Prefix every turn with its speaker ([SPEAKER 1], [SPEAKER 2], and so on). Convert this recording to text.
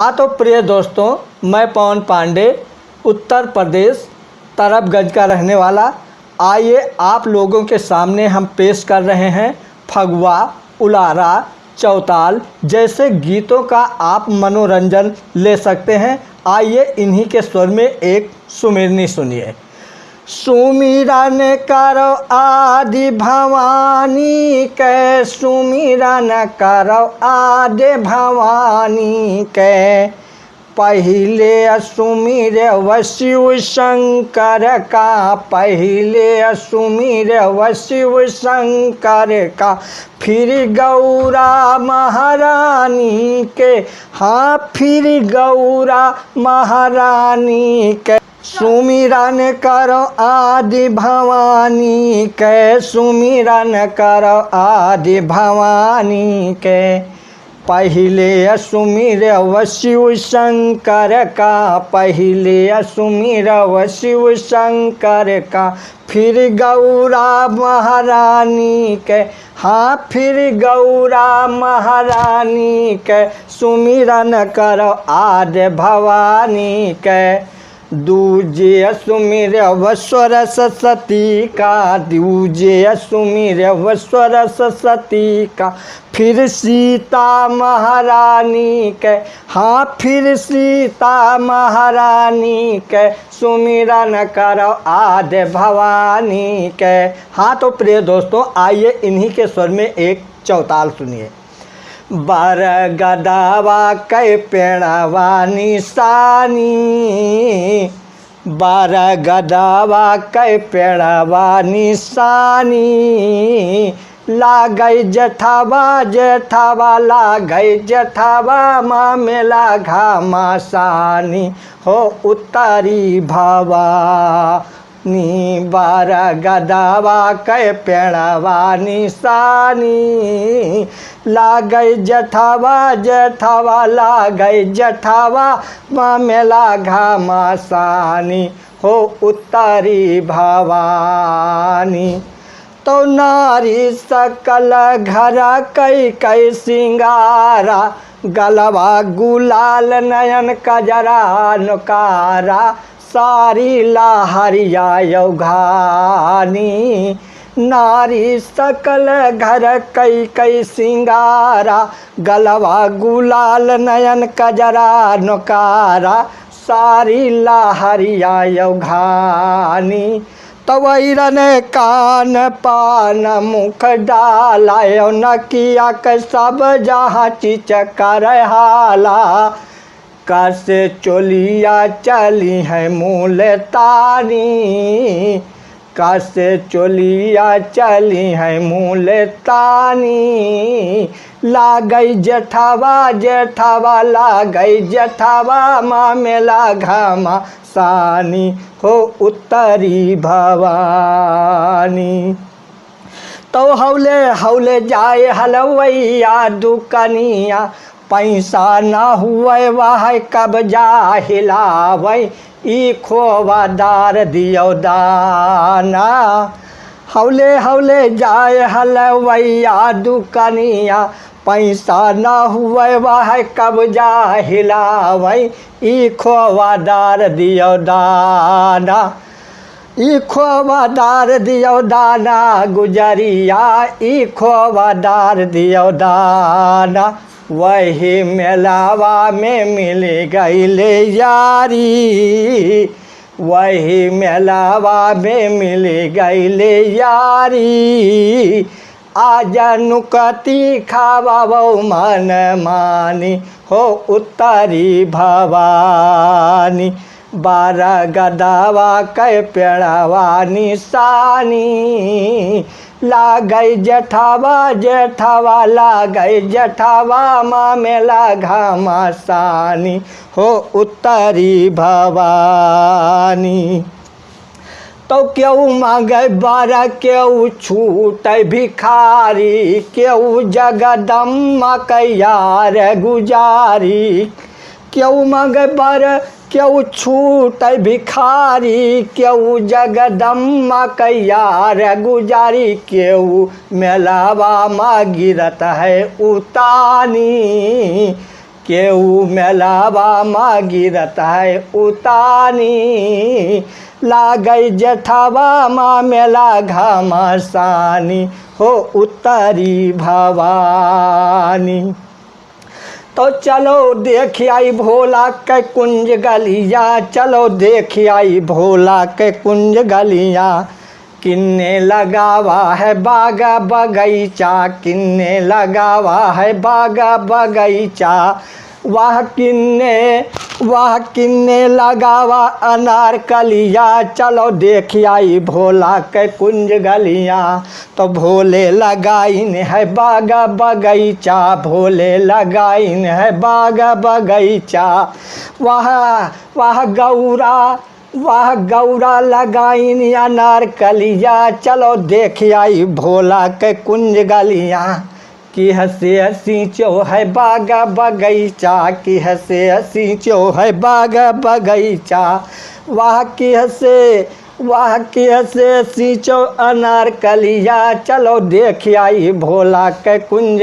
[SPEAKER 1] हाँ तो प्रिय दोस्तों, मैं पवन पांडे उत्तर प्रदेश तरबगंज का रहने वाला। आइए आप लोगों के सामने हम पेश कर रहे हैं फगुआ, उलारा, चौताल जैसे गीतों का आप मनोरंजन ले सकते हैं। आइए इन्हीं के स्वर में एक सुमिरनी सुनिए। सुमिरन करो आदि भवानी के, सुमिरन करो आदि भवानी के। पहले सुमिर शिव शंकर का, पहले सुमिर शिव शंकर का, फिर गौरा महारानी के। हाँ, फिर गौरा महारानी के। सुमिरन करो आदि भवानी के, सुमिरन करो आदि भवानी के। पहले सुमिर शिव शंकर का, पहले सुमिर शिव शंकर का, फिर गौरा महारानी के। हाँ, फिर गौरा महारानी के। सुमिरन करो आदि भवानी के। दूजे सुमिर सरस्वती का, दूजे सुमिर सरस्वती का, फिर सीता महारानी के। हाँ, फिर सीता महारानी के। सुमिरन करो आदि भवानी के। हाँ तो प्रिय दोस्तों, आइए इन्हीं के स्वर में एक चौताल सुनिए। बर गदावा कै पेड़वा निशानी, बर गदावा कै पेड़वा निशानी। लागई जठावा जेठावा, लागई जठावा मामेला घामासानी हो उत्तरी भावा नी। बार गदावा कै पेड़वा निशानी, लागई जठावा जेठावा, लागई जठावा मामेला घामासानी हो उत्तरी भवानी। तो नारी सकल घर कई कई सिंगारा, गलवा गुलाल नयन कजरा नकारा। सारी लाहरिया यौघानी, नारी सकल घर कई कई सिंगारा, गलवा गुलाल नयन कजरा नकारा। सारी लाहरिया यौघानी। तवैरन कान पान मुख डाला, नकिया के सब जहाँ चिचकर हाला। कैसे चोलिया चली है मुल्तानी, कैसे चोलिया चली है मुल्तानी। लागई जेठावा जेठावा, लागई जेठावा मामेला घामासानी हो उत्तरी भवानी। तो हौले हौले जाए हलवैया दुकनिया, पैसा ना हुए वह कब्जा हिलावै। ई खोवादार दियो दाना। हौले हौले जाए हलवैया दुकनिया, पैसा ना हुए वह कब्जा हिलावै। ई खोवादार दियो दाना, ई खोवादार दियो दाना गुजरिया, ई खोवादार दियो दाना। वही मेलावा में मिल गईले यारी, वही मेलावा में मिल गईले यारी। आज नुकती खावा मन मानी हो उत्तरी भवानी। बारह गदावा कै पेड़वा निशानी, लागई जेठावा जेठावा, लागई जेठावा मामेला घामासानी हो उत्तरी भवानी। तो क्यों मांगे बारह, क्यों छूट भिखारी, क्यों जगदम्मा कैयार गुजारी। क्यों मांगे बारह, क्यों छूट भिखारी, क्यों जगदम्मा कैयार गुजारी। क्यों मेलावा माँ गिरत है उतानी, केहू मेलावा माँ गिरत है उतानी, लागई जेठावा माँ मेला घमासानी हो उत्तरी भवानी। तो चलो देख आई भोला के कुंज गलिया, चलो देख आई भोला के कुंज गलिया, किन्ने लगावा है बागा बगीचा, किन्ने लगावा है बागा बगीचा, वाह किन्ने लगावा अनार कलिया, चलो देख आई भोला के कुंज गलिया। तो भोले लगाइन है बागा बगीचा, भोले लगाइन है बागा बगीचा, वाह गौरा लगाइन अनार कलिया, चलो देख आई भोला के कुंज गलिया, कि हसे सींचो है बागा बगीचा, कि हसे सींचो है बागा बगीचा, वाह कि हसे सींचो अनार कलिया, चलो देख आई भोला के कुंज